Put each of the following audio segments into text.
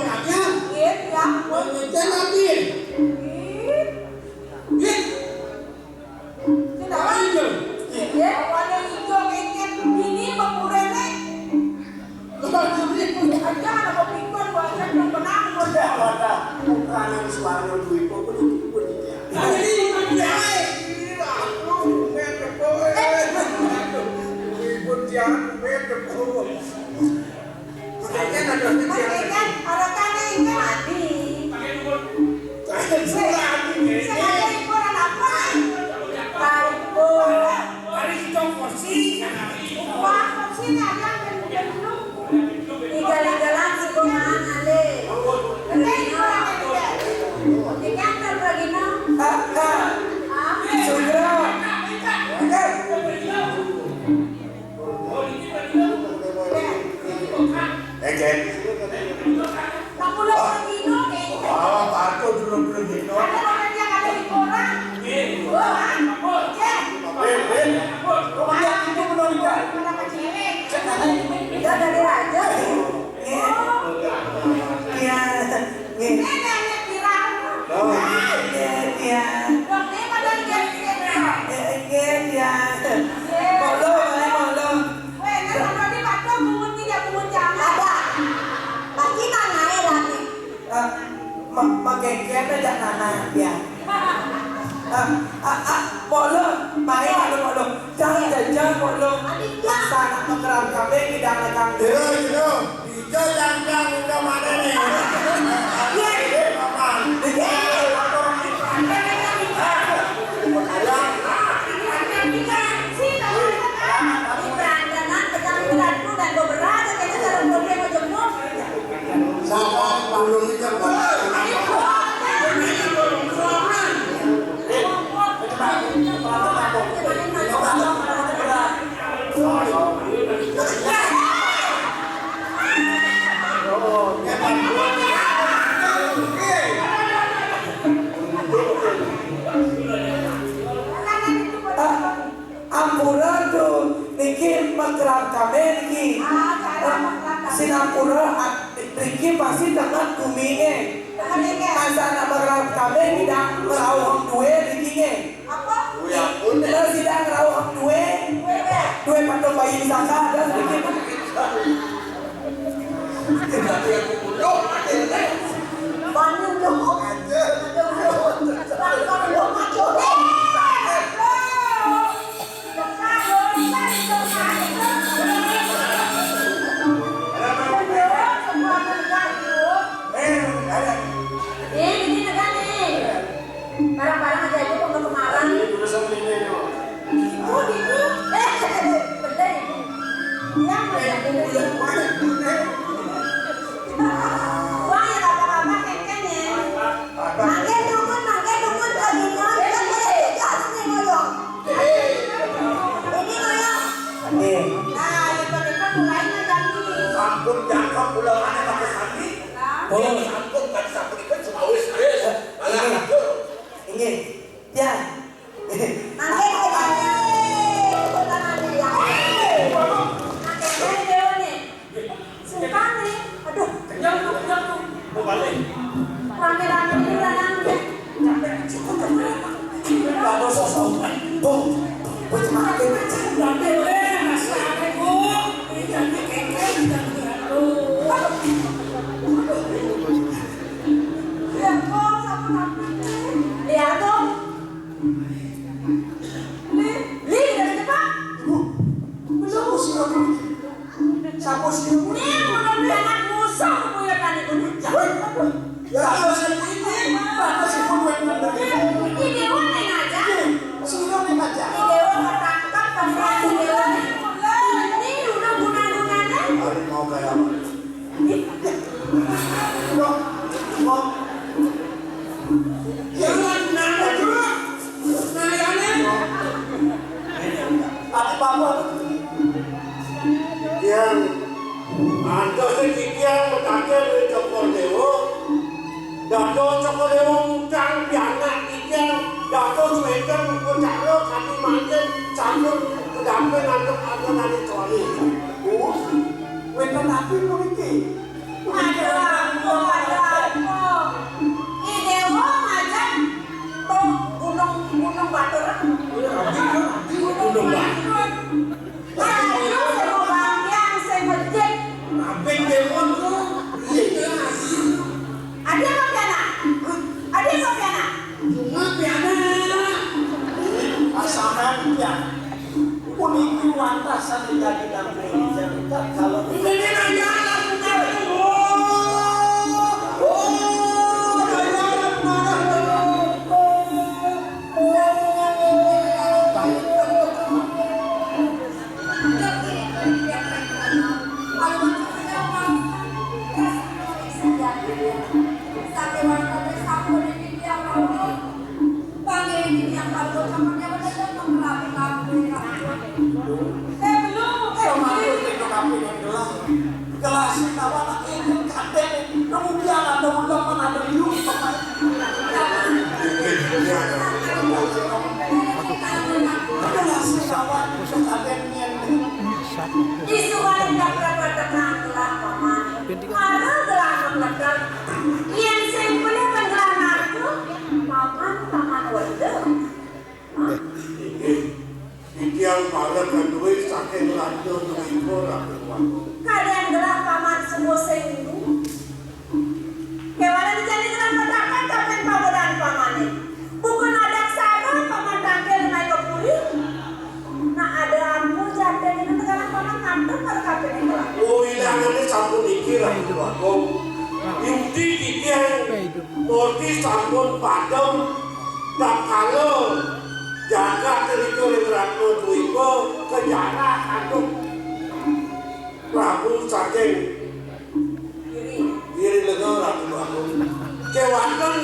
suratnya. Iya, ya. Ngecen lagi. Iya. Tidak hijau. Iya, warna hijau kayaknya ini pemurene. Aja anak pemikir bahasa yang benang udah. Wadah, bukan yang suara duit kok pun ya. Ini ya. Aku ngedepo. Ibu dia ngedepo. Makanya ada kan orang kan ini mati. Saya ikut apa? Tahu. Hari itu kursi. Wah, kursi ada yang dulu. Igal-igalan si kumahan ale. Ini orang ini. Di kantor lagi no. Sudra. Jen. Kamu lagi no kayaknya. Oh, aku dulu gitu. Ada orang yang ada di koran. Wah, Jen. Rumahnya itu menolak. Kenapa cewek? Dia dari raja. Iya. Nenek bilang. Iya. Dok, ini padahal Iya. Molo. Weh, kalau di patok bungut tidak bungut jangan. Ada. Pasti tanahnya lagi. Magenggen aja nana ya. Molo, molo. Jangan molo. Sana makeram kami tidak nakang. Yo. Hijau yang udah mana nih? Sama belum Ampura tuh, niki makeram kami niki. Singapura, niki pasti dengan kuminya. Asana makeram kami tidak merawang dua niki. Kalau tidak merawang dua patok bayi saka dan niki. Bandung dong. Barang-barang aja itu untuk kemarin. Itu bener itu. Yang bener. Wah, ya apa-apa kayaknya. Makin dukun lagi ngoyong. Ini ngoyong. Nah, itu mulai lagi. Sampun jangkau pulangannya pakai sandi. Sampun kan sampun ikan semua wis. Ini, ya. Makin aduh, kenyang tuh. Rame-rame ini lah Kalau sosok, buat makin. lihat tuh. Li dari depan. Sapu sih. Ini bukan anak musuh punya kan itu. Ya, ini apa sih pun Ini dewa nih aja. Sino nih aja. Ini dewa ketangkap karena dewa. Ini udah guna-gunanya. Hari mau kayak apa? Mau. Jangan nanya dulu. Nanya. Apa? Yang anda sedikit berkata dari Joko Dewo, Dato Joko Dewo mutang pianak ikan, Dato Cuekan bercalo kami makan campur kedamping untuk angkatan kecuali. Wetan api memiliki. Ada Isuan dapat bertenang gelang paman. Ada gelang meledak. Yang simpelnya penggelang aku, paman wede. Iki yang pada kan duit saking lanjut duit orang tua. Kadang gelang paman semua seminggu. Kewalan dijadi gelang petakan tapi pabodan paman ini. Bukan ada sana paman tangkel naik ke pulih. Nah ada ampu jatuh ini gelang paman ngantuk pada kafe ini gelang. Oh ilangannya sampun iki lah itu aku. Inti iki yang morti sampun padam. Tak kalau jaga teriku ratu duiko kejarah aduh Prabu saking diri lengan ratu aku kewanten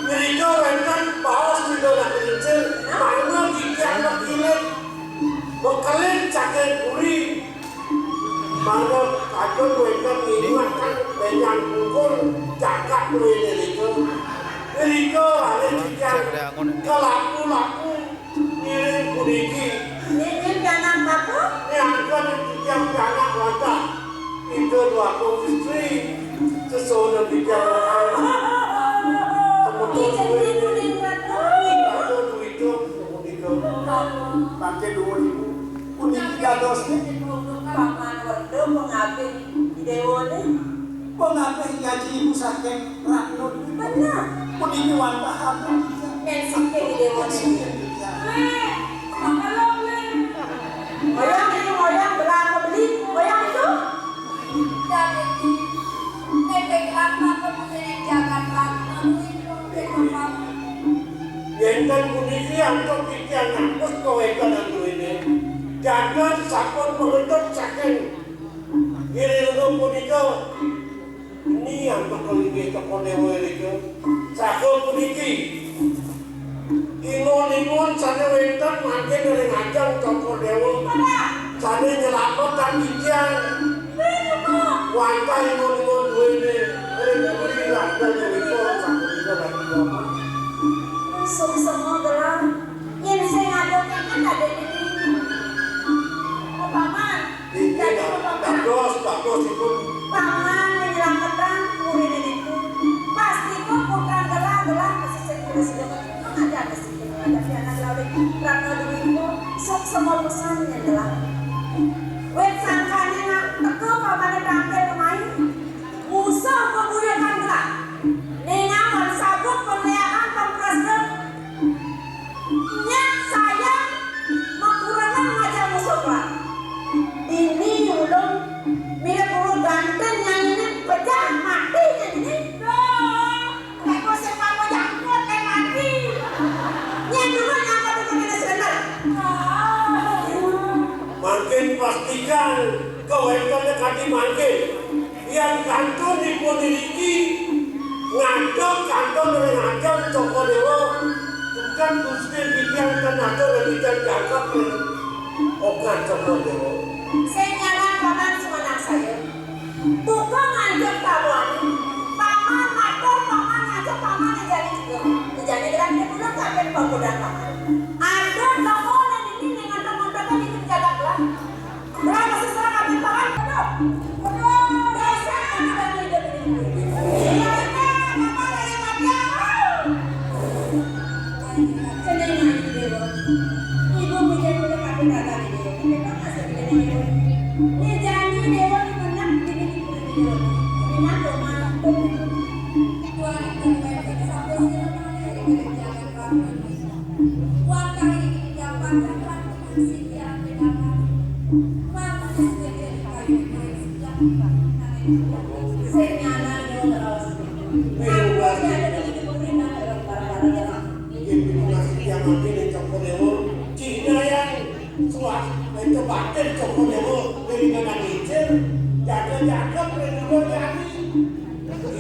mereka wenten bawas video nak kecil mana kikian berkilit berkelit saking puri mana kadang wenten ini makan banyak pukul jaga duit mereka ada kikian kelaku-laku ngirim kuniki Ini kanan apa? yang kan yang anak wadah itu dua istri sesuatu bicara Ini kuning ratu. itu pakai 2000 kuning 3 Paman wede mengabdi dewane. Mengapa gaji ibu saking raknut? Benar. Kuning wantahan. Pensike dewane. Moyang ini moyang berapa beli? Moyang itu? Dari nenek lama kemudian Jakarta, Yentan kuniki untuk pikiran ngapus kewetan itu ini. Jangan sakon mengendap saking kiri lengan kunika. Ini yang bakal kita konewe itu. Sakon kuniki. Ingon sana wentan makin dari ngajang toko dewa. Sana nyelamatkan ikan. Wantai ingon dua ini. Dari lantai dari pohon sakon kita lagi bapak. Semua gelang. Yang saya ngadokan kan ada di sini. Oh paman. Jadi paman. Bagus itu. Paman menyelamatkan murid itu. Pasti kok bukan gelang masih segera sudah ada mesin. Tapi anak lalu rata duitmu sok semua pesannya gelang. Wet sangkanya nak teko paman tampil kemarin. Musuh kemudian gelang. Nengawan sabuk pemeliharaan pempresiden. Nyak saya makurana ngajak musuh gelang. Ini ulung mirip urut ganteng yang ini pecah mati yang ini. Kayak gue sepak gue jangkut kayak mati. Yang dulu nyangkut itu kita sebentar. Makin pastikan kewentannya kaki makin. Yang kantor dipodiliki ngadok kantor dari ngajak toko dewa. Bukan gusti bikin tenaga dan bikin jangkap okan toko dewa. Saya nyala paman semua anak saya. Bukan ngajak kawan. Paman ngatur, paman ngajak, paman ngejadi juga. Ngejadi dengan dia dulu sampai pemudaan paman. Ada nomoran ini dengan teman-teman ini menjaga gelang. Berapa sesuai kami paman? Betul. Dasar kami dan hidup ini. Iya, paman dari mati. Senang ini dewa. Ibu mikir dulu kami kata ini dewa. Kita masih begini dewa. Ini janji dewa ini menang di sini dewa. Ini nanti malam tuh.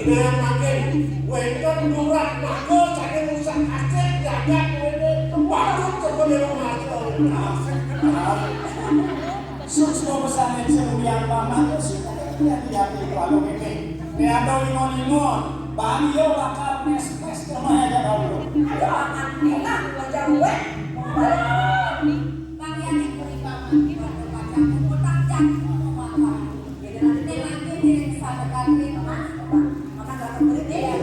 Makin, wenton murah, mako, saking rusak aset, jaga, Patut coba lewat ngaco. Sukses pesanan yang paman sih hati-hati kalau ini. Ada lingon-lingon, Bang yo bakal mes-mes rumah aja dulu. Ayo akan enak aja gue. Bang yang ikut paman di baca utang jangan ngomong apa. Jadi nanti dia sama kali Mama gak kebeli deh.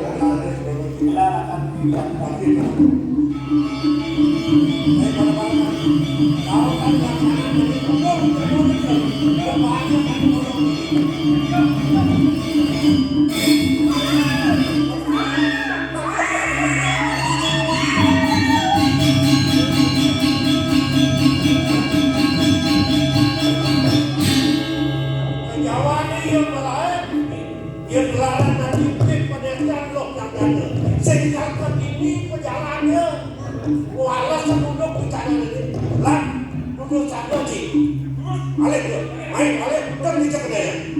Bila akan dilihat lagi. Kau kan yang sana jadi pembunuh, banyak kan yang melain, dia gelaran nanti pada loh yang ada. Sehingga ini perjalanannya, walau sebelum bicara ini, lah duduk saja sih. Alik tu, main alik, dan bisa kedai.